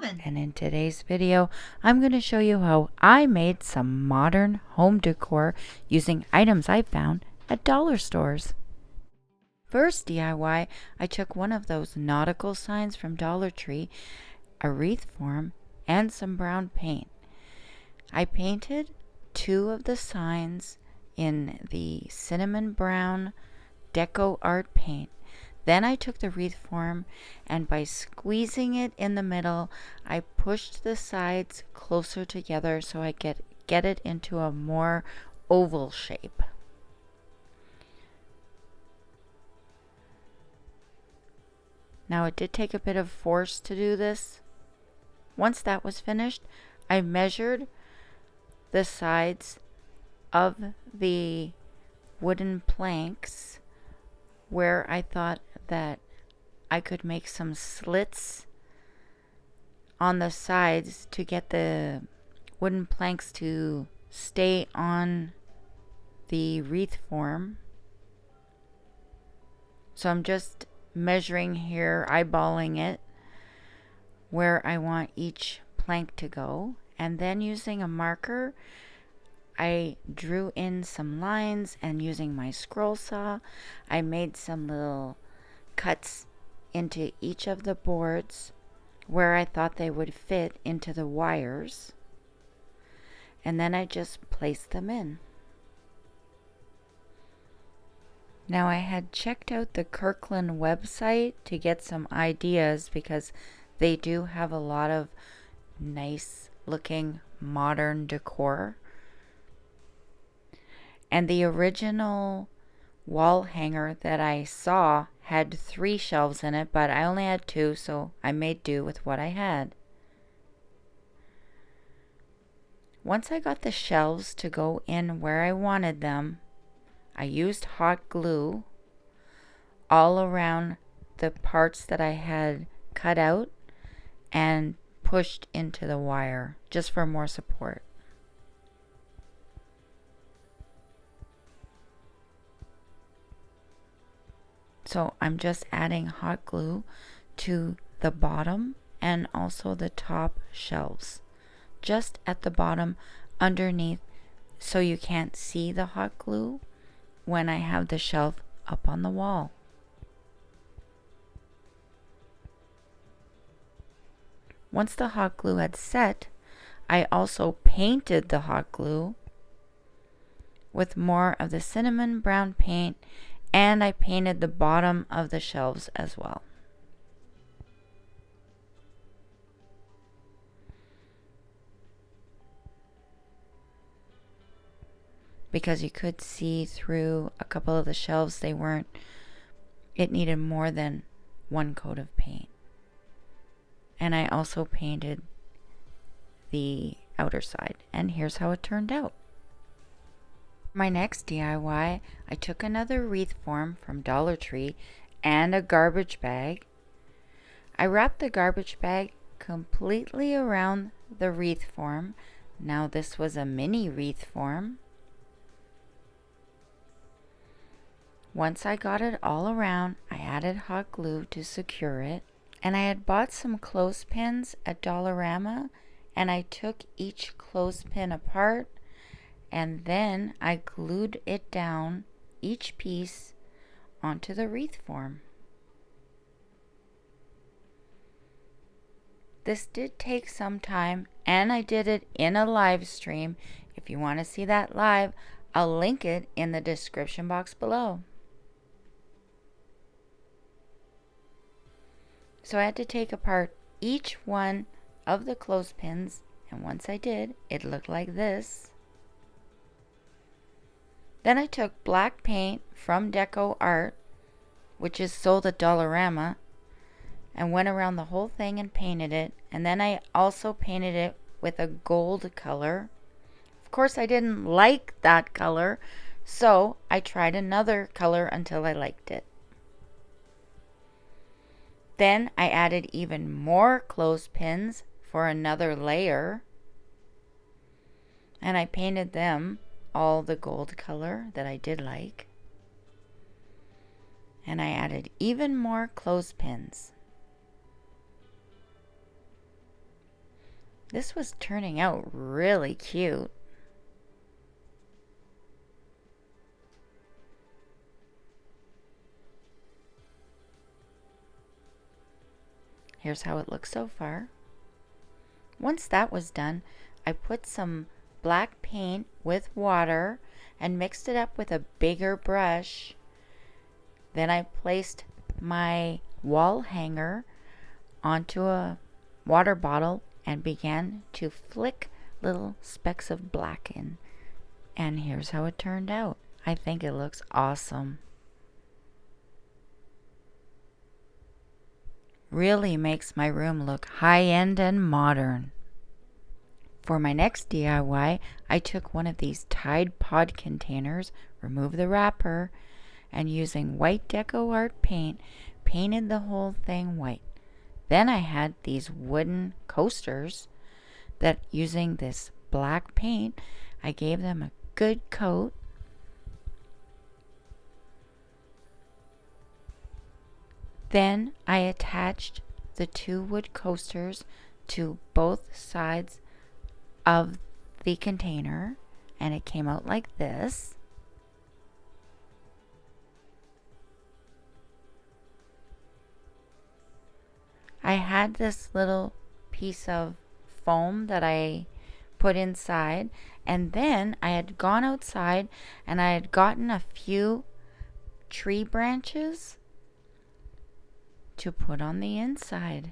7. And in today's video, I'm going to show you how I made some modern home decor using items I found at dollar stores. First DIY, I took one of those nautical signs from Dollar Tree, a wreath form, and some brown paint. I painted two of the signs in the cinnamon brown deco art paint. Then I took the wreath form, and by squeezing it in the middle, I pushed the sides closer together so I get it into a more oval shape. Now it did take a bit of force to do this. Once that was finished, I measured the sides of the wooden planks where I thought that I could make some slits on the sides to get the wooden planks to stay on the wreath form. So I'm just measuring here, eyeballing it, where I want each plank to go, and then using a marker I drew in some lines, and using my scroll saw I made some little cuts into each of the boards where I thought they would fit into the wires, and then I just placed them in. Now I had checked out the Kirkland website to get some ideas because they do have a lot of nice looking modern decor. And the original wall hanger that I saw had 3 shelves in it, but I only had 2, so I made do with what I had. Once I got the shelves to go in where I wanted them, I used hot glue all around the parts that I had cut out and pushed into the wire just for more support. So I'm just adding hot glue to the bottom and also the top shelves, just at the bottom underneath, so you can't see the hot glue when I have the shelf up on the wall. Once the hot glue had set, I also painted the hot glue with more of the cinnamon brown paint, and I painted the bottom of the shelves as well. Because you could see through a couple of the shelves, it needed more than one coat of paint. And I also painted the outer side, and here's how it turned out. My next DIY, I took another wreath form from Dollar Tree and a garbage bag. I wrapped the garbage bag completely around the wreath form. Now this was a mini wreath form. Once I got it all around, I added hot glue to secure it, and I had bought some clothespins at Dollarama, and I took each clothespin apart, and then I glued it down, each piece, onto the wreath form. This did take some time, and I did it in a live stream. If you want to see that live, I'll link it in the description box below. So I had to take apart each one of the clothespins, and once I did, it looked like this. Then I took black paint from Deco Art, which is sold at Dollarama, and went around the whole thing and painted it. And then I also painted it with a gold color. Of course, I didn't like that color, so I tried another color until I liked it. Then I added even more clothespins for another layer, and I painted them all the gold color that I did like. And I added even more clothespins. This was turning out really cute. Here's how it looks so far. Once that was done, I put some black paint with water and mixed it up with a bigger brush. Then I placed my wall hanger onto a water bottle and began to flick little specks of black in. And here's how it turned out. I think it looks awesome. Really makes my room look high-end and modern. For my next DIY, I took one of these Tide Pod containers, removed the wrapper, and using white deco art paint, painted the whole thing white. Then I had these wooden coasters that, using this black paint, I gave them a good coat. Then I attached the two wood coasters to both sides of the container, and it came out like this. I had this little piece of foam that I put inside, and then I had gone outside and I had gotten a few tree branches to put on the inside.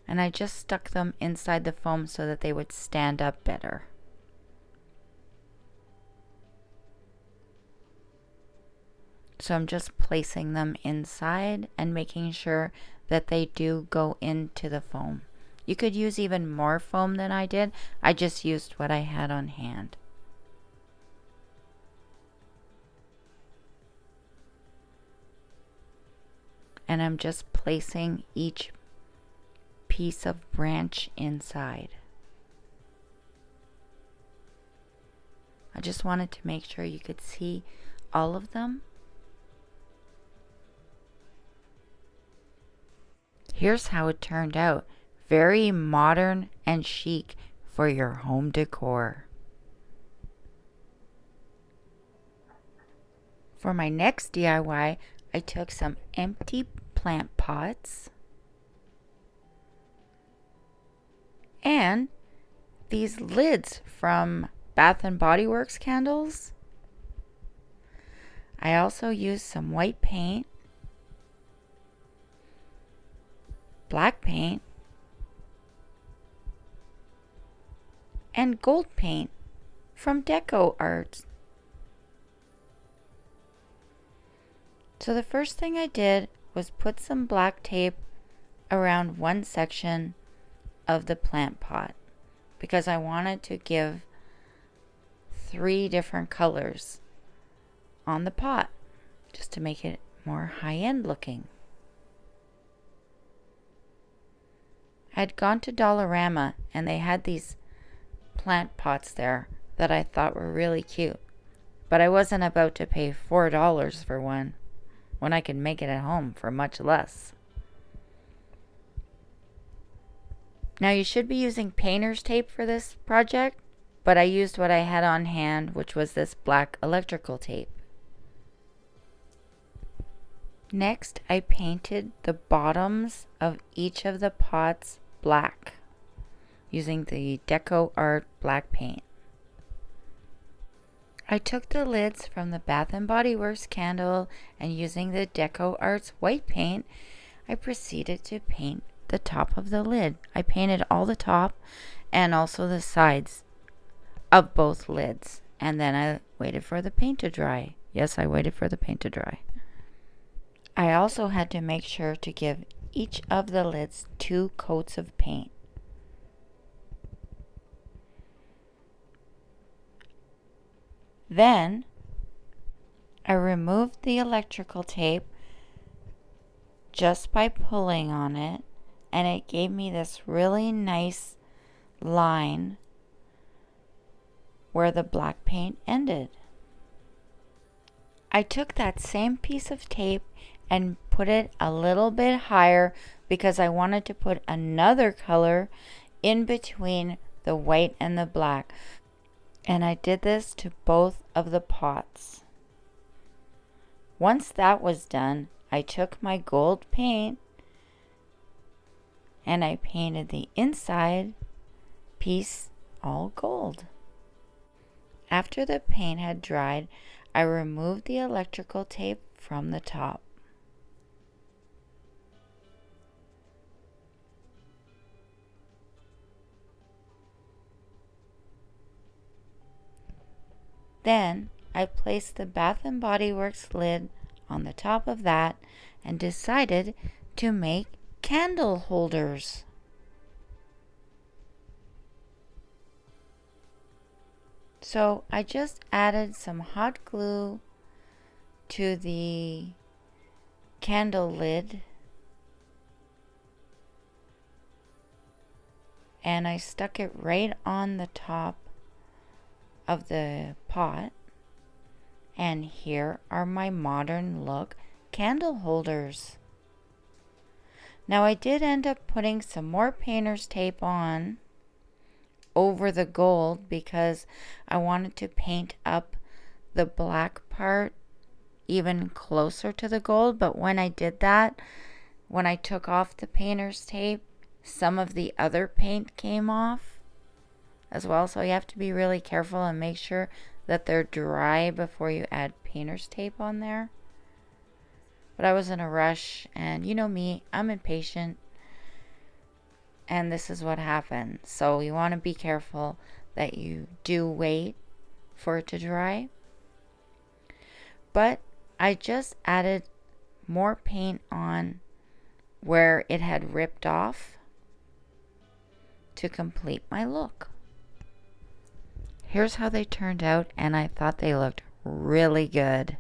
And I just stuck them inside the foam so that they would stand up better. So I'm just placing them inside and making sure that they do go into the foam. You could use even more foam than I did. I just used what I had on hand. And I'm just placing each piece of branch inside. I just wanted to make sure you could see all of them. Here's how it turned out. Very modern and chic for your home decor. For my next DIY, I took some empty plant pots and these lids from Bath and Body Works candles. I also used some white paint, black paint, and gold paint from Deco Arts. So the first thing I did was put some black tape around one section of the plant pot because I wanted to give 3 different colors on the pot just to make it more high-end looking. I had gone to Dollarama and they had these plant pots there that I thought were really cute, but I wasn't about to pay $4 for one when I could make it at home for much less. Now you should be using painter's tape for this project, but I used what I had on hand, which was this black electrical tape. Next, I painted the bottoms of each of the pots black using the Deco Art black paint. I took the lids from the Bath and Body Works candle and using the Deco Arts white paint, I proceeded to paint the top of the lid. I painted all the top and also the sides of both lids, and then I waited for the paint to dry. Yes, I waited for the paint to dry. I also had to make sure to give each of the lids 2 coats of paint. Then I removed the electrical tape just by pulling on it, and it gave me this really nice line where the black paint ended. I took that same piece of tape and put it a little bit higher because I wanted to put another color in between the white and the black. And I did this to both of the pots. Once that was done, I took my gold paint and I painted the inside piece all gold. After the paint had dried, I removed the electrical tape from the top. Then I placed the Bath & Body Works lid on the top of that and decided to make candle holders. So I just added some hot glue to the candle lid and I stuck it right on the top of the pot, and here are my modern look candle holders. Now I did end up putting some more painter's tape on over the gold because I wanted to paint up the black part even closer to the gold, but when I did that, when I took off the painter's tape, some of the other paint came off as well, so you have to be really careful and make sure that they're dry before you add painter's tape on there. But I was in a rush, and you know me, I'm impatient, and this is what happened. So you want to be careful that you do wait for it to dry. But I just added more paint on where it had ripped off to complete my look. Here's how they turned out, and I thought they looked really good.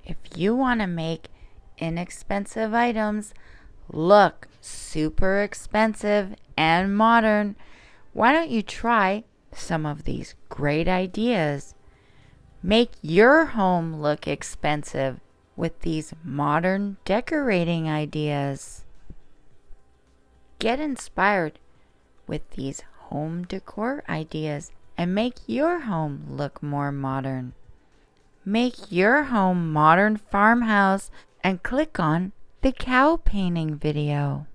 If you want to make inexpensive items look super expensive and modern, why don't you try some of these great ideas? Make your home look expensive with these modern decorating ideas. Get inspired with these home decor ideas and make your home look more modern. Make your home modern farmhouse and click on the cow painting video.